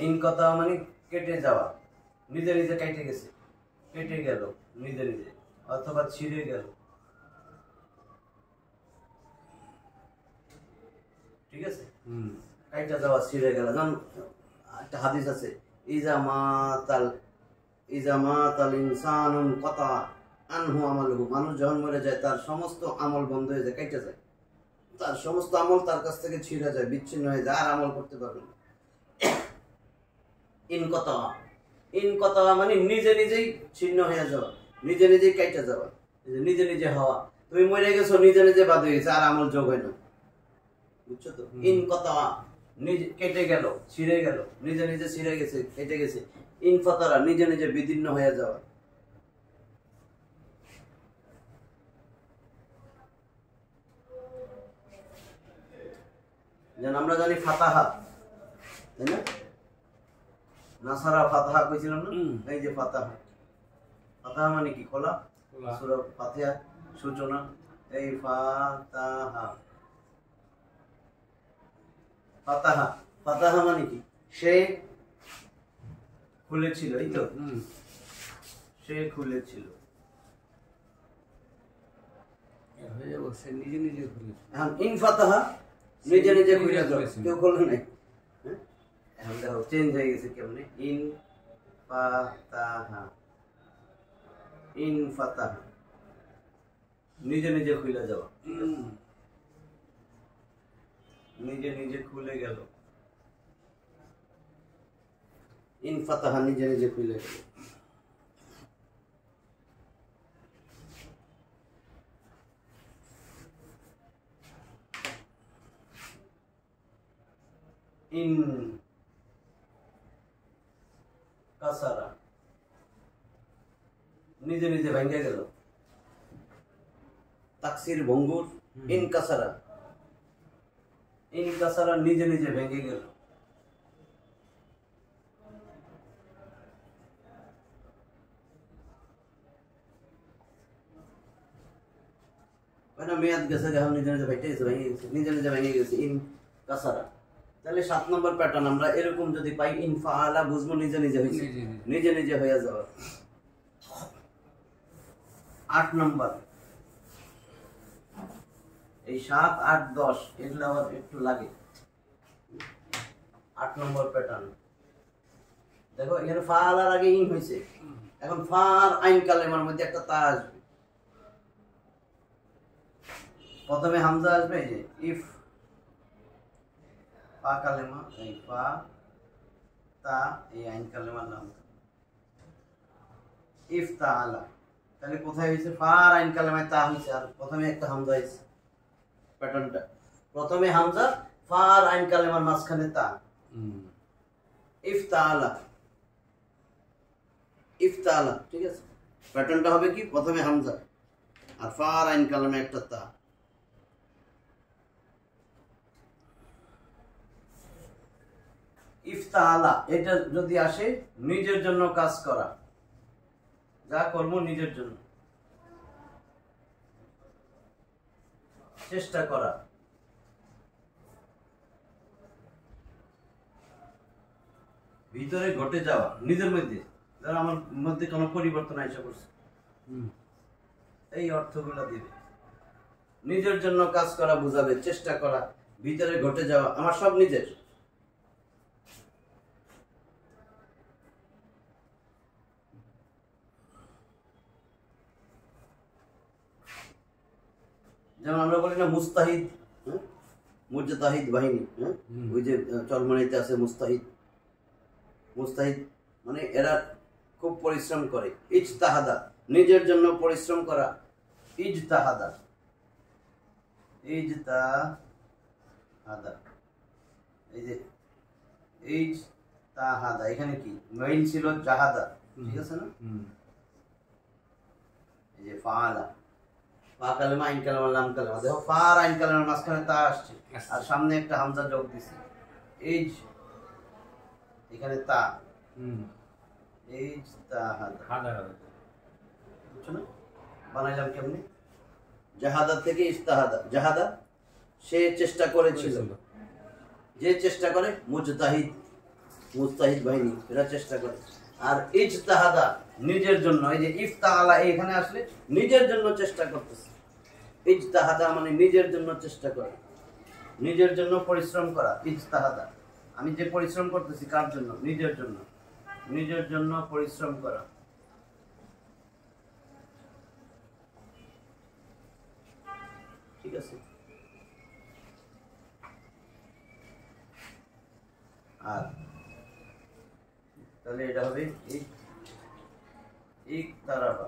ইনকতা মানে কেটে যাওয়া, নিজে নিজে কেটে গেছে, কেটে গেল নিজে নিজে, অথবা ছিঁড়ে গেল। ঠিক আছে, কাইটা যাওয়া, ছিঁড়ে গেল। যেমন একটা হাদিস আছে, ইজা মাতাল ইনসানুন কতা আনহু আমালুহু। মানুষ যখন মরে যায় তার সমস্ত আমল বন্ধ হয়ে যায়, কেটে যায়, তার সমস্ত আমল তার কাছ থেকে ছিঁড়ে যায়, বিচ্ছিন্ন হয়ে যায়, আর আমল করতে পারবে না। ইনকতা মানে নিজে নিজেই ছিন্ন হয়ে যাওয়া, নিজে নিজেই কেটে যাওয়া, নিজে নিজে হওয়া। তুমি মরে গেছো, নিজে নিজে বাদ হয়ে গেছে, আর আমল যোগ হয় না। বুঝছো তো? ইনকতা নিজে কেটে গেল, ছিঁড়ে গেল, নিজে নিজে ছিঁড়ে গেছে, কেটে গেছে। ইনফাতারা নিজে নিজে বিদীর্ণ হয়ে যাওয়া। যেন আমরা জানি ফাতাহা, তাই না? নাসারা ফাতাহা কইছিলাম না? এই যে ফাতাহা, ফাতাহা মানে কি? খোলা। সূরা ফাতিহা সূচনা, এই ফাতাহা। ফাতাহা, ফাতাহা মানে কি? সে খুলেছিল, এই তো, সে খুলেছিল। নিজে নিজে খুলেছিল। এখন ইনফাতাহা নিজে নিজে খুলে যাবে, কেউ খোলে নাই। এখন দেখো চেঞ্জ হয়ে গেছে কেমনে। ইনফাতাহা, ইনফাতাহা নিজে নিজে খুলে যাওয়া, নিজে নিজে খুলে গেল। ইনফাতাহা নিজে নিজে খুলে গেল। ইন কাসারা নিজে নিজে ভেঙে গেল। তাকসির ভঙ্গুর, ইন কাসারা, ইন কাসারা নিজে নিজে ভেঙে গেল। মেয়াদ গেছে, এখন নিজে নিজে ভেঙে গেছে, নিজে নিজে ভেঙে গেছে। ইন কাসারা। তাহলে 7 নম্বর প্যাটার্ন আমরা এরকম যদি পাই, ইনফাআলা বুঝবো নিজে নিজে হয়েছে, নিজে নিজে হয়ে যাওয়া। 8 নম্বর, এই 7, 8, 10 এগুলো আবার একটু লাগে। 8 নম্বর প্যাটার্ন দেখো, এখানে ফাআলার আগে ইন হয়েছে, এখন ফা আর আইন কালেমার মধ্যে একটা তা আসবে। প্রথমে হামজা আসবে, এই যে ইফ, ফা কালেমা, এই ফা তা, এই আইন কালেমার নাম ইফতাআলা। তাহলে কোথায় হয়েছে? ফা আর আইন কালেমায় তা হয়েছে, আর প্রথমে একটা হামজা হয়েছে। প্যাটার্নটা। প্রথমে হামজা, ফা আর আইন কালেমার মাঝখানে তা। ইফতালা, ইফতালা, ঠিক আছে। প্যাটার্নটা হবে কি, প্রথমে হামজা আর ফা আর আইন কালেমে একটা তা। ইফতালা এটা যদি আসে নিজের জন্য কাজ করা, যা করবো নিজের জন্য, চেষ্টা করা। ভিতরে ঘটে যাওয়া, নিজের মধ্যে, যারা আমার মধ্যে কোনো পরিবর্তন আইসা করছে, এই অর্থগুলো দিবে। নিজের জন্য কাজ করা বুঝাবে, চেষ্টা করা, ভিতরে ঘটে যাওয়া, আমার সব নিজের। যেমন আমরা বলি না মুস্তাহিদ, মুজতাহিদ বাহিনী, ওই যে চলমানিতে আছে মুস্তাহিদ। মুস্তাহিদ মানে এরা খুব পরিশ্রম করে। ইজতাহাদা নিজের জন্য পরিশ্রম করা, ইজতাহাদা, ইজতাহাদা, এই যে ইজতাহাদা, এখানে কি মেইন ছিল জাহাদা, ঠিক আছে না? এই যে ফাআলা, ফা কালেমা আইন কালেমা লাম কালেমা, দেখো ফা আর আইন কালেমার মাঝখানে তা আসছে আর সামনে একটা হামজা যোগ দিছে, ইজ, এখানে তা, ইজতাহাদা, বুঝছো না? বানাইলাম কেমনে? জাহাদা থেকে ইজতাহাদা। জাহাদা সে চেষ্টা করেছিল, যে চেষ্টা করে, মুজতাহিদ, মুস্তাহিদ বাহিনী এরা চেষ্টা করে। আর ইজতাহাদা নিজের জন্য, এই যে ইফতাআলা এখানে আসলে নিজের জন্য চেষ্টা করতেছে। ইজতাহাদা মানে নিজের জন্য চেষ্টা করা, নিজের জন্য পরিশ্রম করা। ইজতাহাদা আমি যে পরিশ্রম করতেছি কার জন্য? নিজের জন্য, নিজের জন্য পরিশ্রম করা। ঠিক আছে। আর তাহলে এটা হবে ইকতারাবা।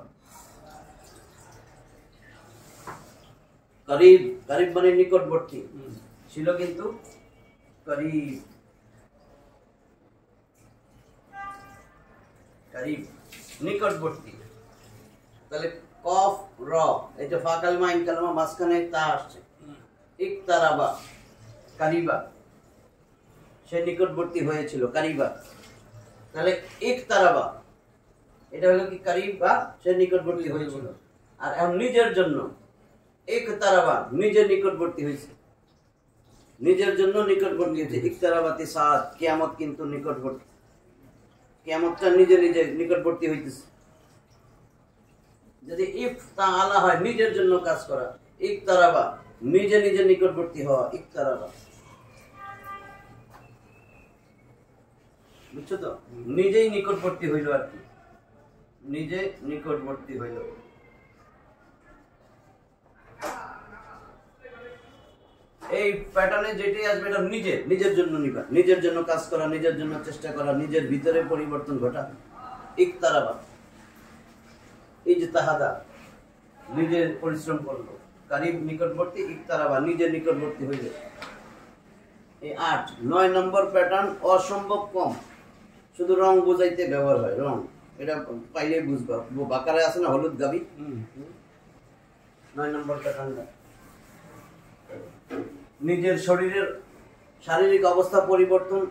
করিব, করিব মানে নিকটবর্তী ছিল, কিন্তু করিব, করিব নিকটবর্তী। তাহলে কফ র, এটা ফা কালমা আইন কালমা মাঝখানে তা আসছে। ইকতারাবা, কারিবা, সে নিকটবর্তী হয়েছিল, কারিবা। তাহলে ইকতারাবা এটা হলো কি, কারিবা, সে নিকটবর্তী হয়েছিল। আর এখন নিজের জন্য ইকতারাবা, নিজের নিকটবর্তী হয়েছে, নিজের জন্য নিকটবর্তী হয়েছে। ইকতারাবাতি সাদ, কিয়ামত কিন্তু নিকটবর্তী, কিয়ামতটা নিজে নিজে নিকটবর্তী হইতেছে। যদি ইফতাআলা হয় নিজের জন্য কাজ করা, ইকতারাবা নিজে নিজে নিকটবর্তী হওয়া, ইকতারাবা, বুঝছো তো? নিজেই নিকটবর্তী হইল আর কি, নিজে নিকটবর্তী হইল। এই প্যাটার্নে যেটাই আসবে এটা নিজের, নিজের জন্য নিবা, নিজের জন্য কাজ করা, নিজের জন্য চেষ্টা করা, নিজের ভিতরে পরিবর্তন ঘটা। ইকতারাবা, ইজতাহাদা নিজের পরিশ্রম করলো, কারিব নিকটবর্তী, ইকতারাবা নিজের নিকটবর্তী হইল। এই 8 9 নম্বর প্যাটার্ন অসম্ভব কম, শুধু রং বোঝাইতে ব্যবহার হয়। রং এটা পাইলে বুঝবা, বাকারে আছে না হলুদ গাবি, 9 নম্বর প্যাটার্নটা নিজের শরীরের শারীরিক অবস্থা পরিবর্তন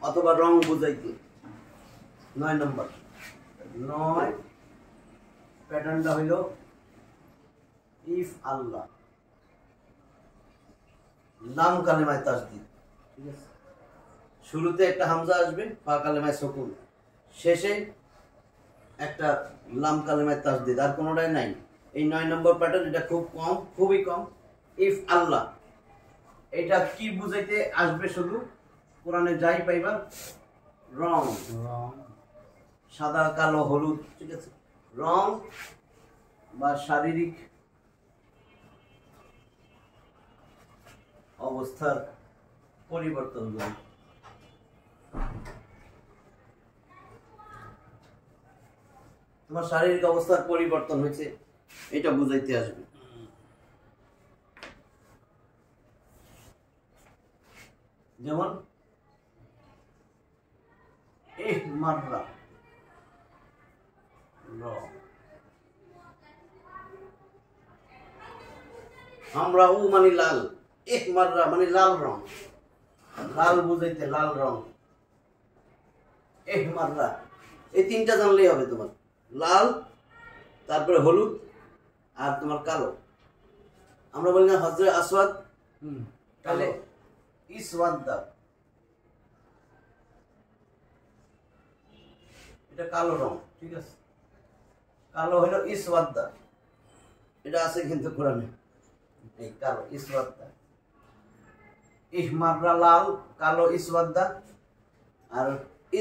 অথবা রং বুঝাইতে। 9 নম্বর 9 প্যাটার্নটা হইল ইফ আল্লাহ, লাম কালেমায় তাসদিদ, ঠিক আছে। শুরুতে একটা হামজা আসবে, ফা কালেমায় সুকুন, শেষে একটা লাম কালেমায় তাসদিদ, আর কোনোটাই নাই। এই 9 নম্বর প্যাটার্ন, এটা খুব কম, খুবই কম। ইফ আল্লাহ এটা কি বুঝাইতে আসবে? শুধু কোরআনে যাই পাইবা রং, সাদা কালো হলুদ, ঠিক আছে, রং বা শারীরিক অবস্থার পরিবর্তন। তোমার শারীরিক অবস্থার পরিবর্তন হয়েছে, এটা বুঝাইতে আসবে। যেমন ইহমাররা র, হামরাউ মানে লাল, ইহমাররা মানে লাল রং, লাল বুঝাইতে লাল রং। ইহমাররা এই তিনটা জানলেই হবে তোমার, লাল, তারপরে হলুদ, আর তোমার কালো। আমরা বলি না হজরে আসওয়াদ, তাহলে ইসওয়াদ্দা এটা কালো রং, ঠিক আছে। কালো হলো ইসওয়াদ্দা, এটা আছে কিন্তু কোরআনে, এই কালো ইসওয়াদ্দা। ইহমাররা লাল, কালো ইসওয়াদ্দা, আর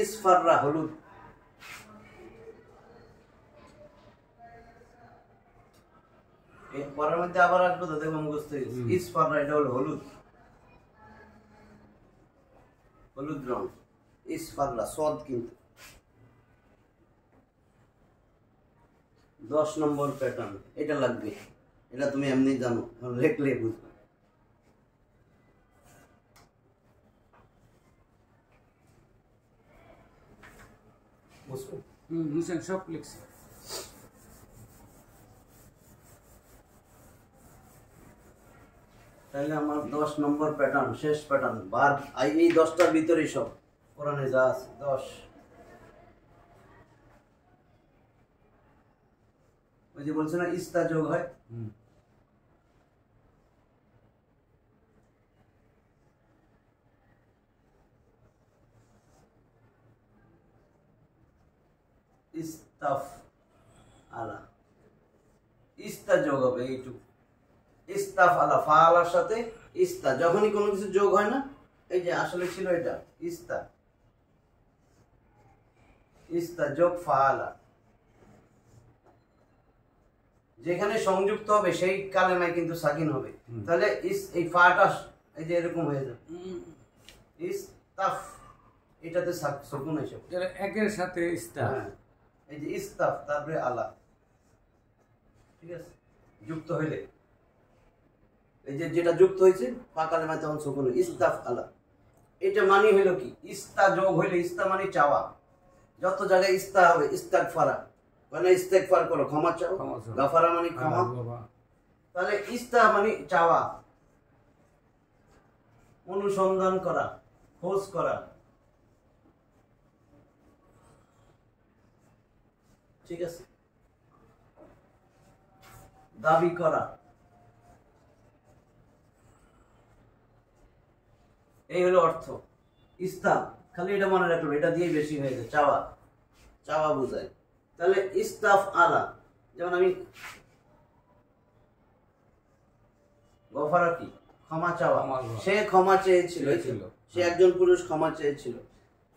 ইসফাররা হলুদ। পরের মধ্যে আবার আসবো তো, দেখবো মুখস্থ হয়ে গেছে। ইসফাররা এটা হলো হলুদ, হলুদ রং। ইসফাররা সদ কিন্তু 10 নম্বর প্যাটার্ন, এটা লাগবে, এটা তুমি এমনি জানো, লিখলে বুঝবে। বুঝছেন? সব লিখছি। তাহলে আমার 10 নম্বর প্যাটার্ন, শেষ প্যাটার্ন, বার এই 10টার ভিতরেই সব কোরআনে যা আছে 10। ওই যে বলছে না ইস্তা যোগ হয়, ইস্তাফ আলা, ইস্তা যোগ হবে এইটুকু। ইস্তাফ আলা, ফাআলার সাথে ইস্তা, যখনই কোনো কিছু যোগ হয় না, এই যে আসলে ছিল এটা ইস্তা, ইস্তা যোগ ফাআলা, যেখানে সংযুক্ত হবে সেই কালেমায় কিন্তু সাকিন হবে। তাহলে এই ফাটা এই যে এরকম হয়ে যাবে, ইস্তাফ, এটাতে সুকুন এসে একের সাথে ইস্তা, এই যে ইস্তাফ, তারপরে আলা, ঠিক আছে। যুক্ত হইলে এই যে যেটা যুক্ত হয়েছে ফা কালেমায় তখন সুকুন, ইস্তাফ আলা। এটা মানে হইলো কি, ইস্তা যোগ হইলে, ইস্তা মানে চাওয়া, যত জায়গায় ইস্তা হবে ইস্তাগফারা, মানে ইস্তেগফার করো, ক্ষমা চাও, গাফারা মানে ক্ষমা, তাহলে ইস্তা মানে চাওয়া, অনুসন্ধান করা, খোঁজ করা, ঠিক আছে, দাবি করা, এই হলো অর্থ। ইস্তা খালি এটা মনে রাখলো, এটা দিয়ে বেশি হয়ে যায়, চাওয়া, চাওয়া বোঝায়। তাহলে ইস্তাফ আলা, যেমন আমি গফারা কি, ক্ষমা চাওয়া, সে ক্ষমা চেয়েছিল, সে একজন পুরুষ ক্ষমা চেয়েছিল,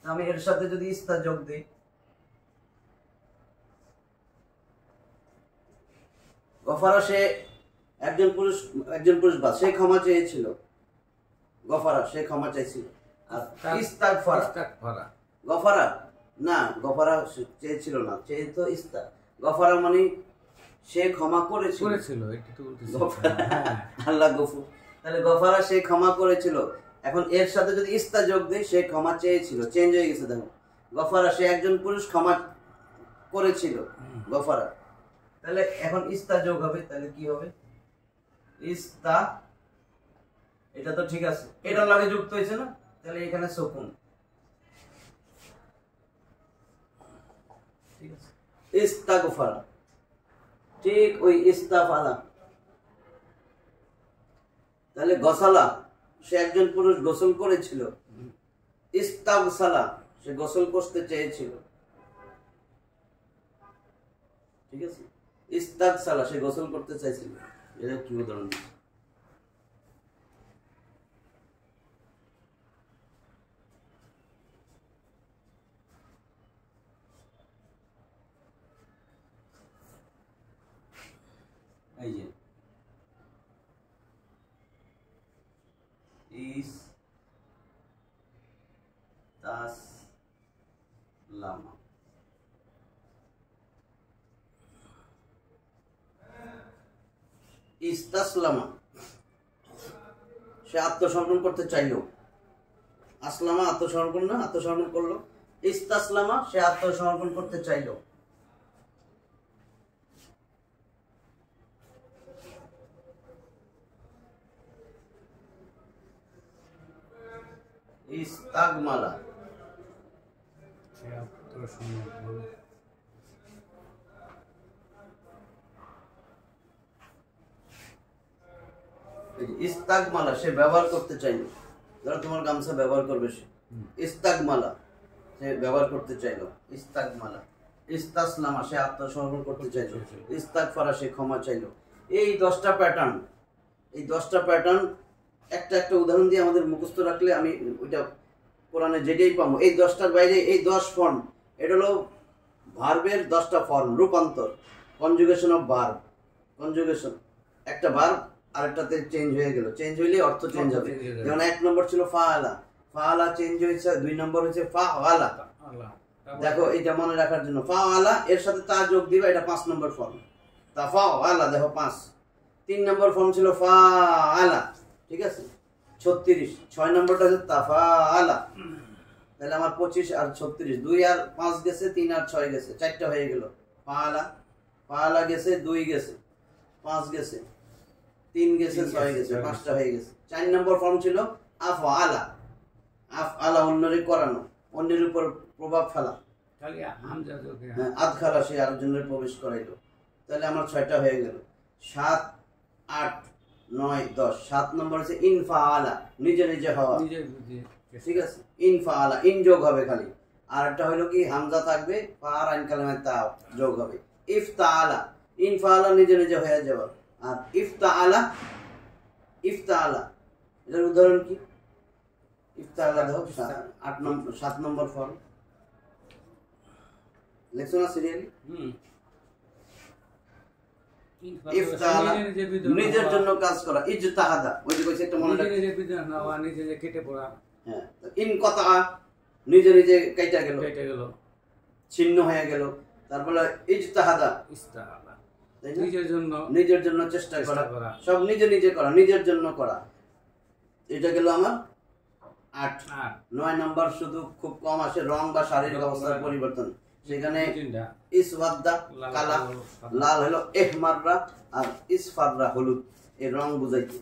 আমি এর সাথে যদি ইস্তা যোগ দিই, গফারা সে একজন পুরুষ বা সে ক্ষমা চেয়েছিল, গফারা সে ক্ষমা চাইছিল। আর ইস্তাগফারা, গফারা না, গফারা চেয়েছিল না, চেয়েতো ইস্তা, গফারা মানে সে ক্ষমা করেছিল, আল্লাহ গফুর, তাহলে গফারা সে ক্ষমা করেছিল। এখন এর সাথে যদি ইস্তা যোগ দেয়, সে ক্ষমা চেয়েছিল, চেঞ্জ হয়ে গেছে। দেখো, গফারা সে একজন পুরুষ ক্ষমা করেছিল, গফারা, তাহলে এখন ইস্তা যোগ হবে, তাহলে কি হবে, ইস্তা, এটা তো ঠিক আছে, এটার লাগে যুক্ত হয়েছে না, তাহলে এখানে সুকুন, ঠিক আছে। ইস্তাগফারা, ঠিক ওই ইস্তাফালা, তাহলে গসালা সে একজন পুরুষ গোসল করেছিল, ইস্তাগসালা সে গোসল করতে চেয়েছিল, ঠিক আছে। ইস্তাগসালা সে গোসল করতে চাইছিল, এটা কি উদাহরণ, এই যে ইস্তাসলামা, ইস্তাসলামা সে আত্মসমর্পণ করতে চাইল, আসলামা আত্মসমর্পণ না, আত্মসমর্পণ করলো। ইস্তাসলামা সে আত্মসমর্পণ করতে চাইলো। ইস্তাগমালা সে আত্মসমর্পণ ইস্তাগমালা সে ব্যবহার করতে চাইলো। ধরো তোমার গামছা ব্যবহার করবে সে, ইস্তাগমালা সে ব্যবহার করতে চাইলো। ইস্তাগমালা। ইস্তাসলামা সে আত্মসমর্পণ করতে চাইলো। ইস্তাগফারা সে ক্ষমা চাইলো। এই 10টা প্যাটার্ন, এই 10টা প্যাটার্ন একটা একটা উদাহরণ দিয়ে আমাদের মুখস্থ রাখলে আমি ওইটা কোরআনে যেটাই পাবো। এই 10টার বাইরে এই 10 ফর্ম, এটা হলো ভার্বের 10টা ফর্ম, রূপান্তর, কনজুগেশন অফ ভার্ব। কনজুগেশন, একটা ভার্ব আরেকটাতে চেঞ্জ হয়ে গেল, চেঞ্জ হইলে অর্থ চেঞ্জ হবে। যেমন 1 নম্বর ছিল ফাআলা, ফাআলা চেঞ্জ হয়েছে, 2 নম্বর হচ্ছে ফাআলা। দেখো এটা মনে রাখার জন্য ফাআলা এর সাথে তা যোগ দিবা, এটা 5 নম্বর ফর্ম। তাফাআলা দেখো 5। 3 নম্বর ফর্ম ছিল ফাআলা, ঠিক আছে 36। 6 নম্বরটা হচ্ছে তাফাআলা। তাহলে আমার 25 আর 36, 2 আর 5 গেছে, 3 আর 6 গেছে, 4টা হয়ে গেল। ফাআলা, ফাআলা গেছে, 2 গেছে, 5 গেছে, 3 গেছে, 6 গেছে, 5টা হয়ে গেছে। 4 নম্বর ফর্ম ছিল আফআলা। আফআলা অন্যরে করানো, অন্যের উপর প্রভাব ফেলা। খালি হামজা যোগে আদখালা সে আরেকজনের প্রবেশ করাইলো। তাহলে আমার 6টা হয়ে গেল। 7, 8, 9, 10। 7 নম্বর হচ্ছে ইনফাআলা, নিজে নিজে হওয়া, ঠিক আছে। ইনফাআলা, ইন যোগ হবে খালি। আর একটা হলো কি হামজা থাকবে, ফার আইন কালামে তা যোগ হবে। ইফতাআলা, ইনফাআলা নিজে নিজে হয়ে যাওয়া। আর ইফতাআলা, ইফতাআলা এটার উদাহরণ কি? ইফতাআলা দেখো 8 নম্বর 7 নম্বর ফর্ম লেখছো না সিরিয়ালি। ইফতাআলা নিজের জন্য কাজ করা। ইজতাহাদা ওই যে কইছে একটা মনে রাখ, নিজে বিধান নেওয়া, নিজে যে কেটে পড়া। হ্যাঁ, ইনকাতা নিজে নিজে কেটে গেল, ছিন্ন হয়ে গেল। তারপরে ইজতাহাদা, ইস্তাহাদা নিজের জন্য চেষ্টা করা, সব নিজে নিজে করা, নিজের জন্য করা। এটা গেল আমার 8। 9 নাম্বার শুধু খুব কম আসে, রং বা শারীরিক অবস্থার পরিবর্তন। সেখানে ইসওয়াদা কালা, লাল হলো এহমাররা, আর ইসফাররা হলুদ, এই রং বুঝাইতে।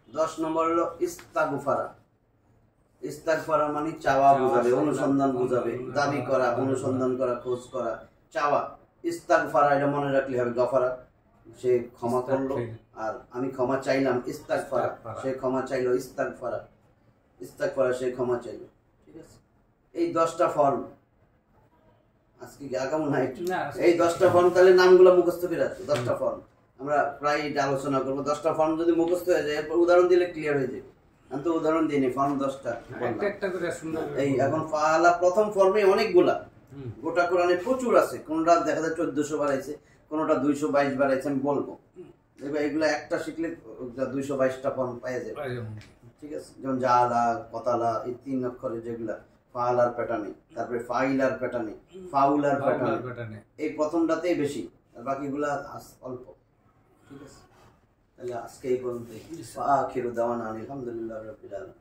10 নম্বর হলো ইস্তাগফারা। ইস্তাগফারা মানে চাওয়া বুঝাবে, অনুসন্ধান বুঝাবে, দাবি করা, অনুসন্ধান করা, খোঁজ করা, চাওয়া। ইস্তাগফারা এটা মনে রাখলে হবে। গফারা সে ক্ষমা করলো, আর আমি ক্ষমা চাইলাম। ইস্তাগফারা সে ক্ষমা চাইলো। ইস্তাগফারা, ইস্তাগফারা সে ক্ষমা চাইলো, ঠিক আছে। এই 10টা ফর্ম আজকে আগামী না একটু, এই 10টা ফর্ম তাহলে নামগুলো মুখস্থ করে রাখো। 10টা ফর্ম আমরা প্রায় এটা আলোচনা করবো। 10টা ফর্ম যদি মুখস্থ হয়ে যায়, এরপর উদাহরণ দিলে ক্লিয়ার হয়ে যায়। আমি তো উদাহরণ দিইনি, ফর্ম 10টা। এই এখন ফাআলা প্রথম ফর্মে অনেকগুলা, গোটা কোরআনে প্রচুর আছে। কোনটা দেখা যায় 1400 বাড়াইছে, কোনটা 222 বাড়াইছে, আমি বলবো। দেখবে এগুলো একটা শিখলে 222টা ফর্ম পাওয়া যাবে, ঠিক আছে। যেমন জালা, কতালা, এই 3 অক্ষরের যেগুলা ফাআলার প্যাটার্নে, তারপরে ফাইলার প্যাটার্নে, ফাউলার প্যাটার্নে, এই প্রথমটাতেই বেশি, আর বাকিগুলা অল্প, ঠিক আছে। তাহলে আজকে এই পর্যন্ত। আখিরু দাওয়ানা আলহামদুলিল্লাহি রাব্বিল আলামিন।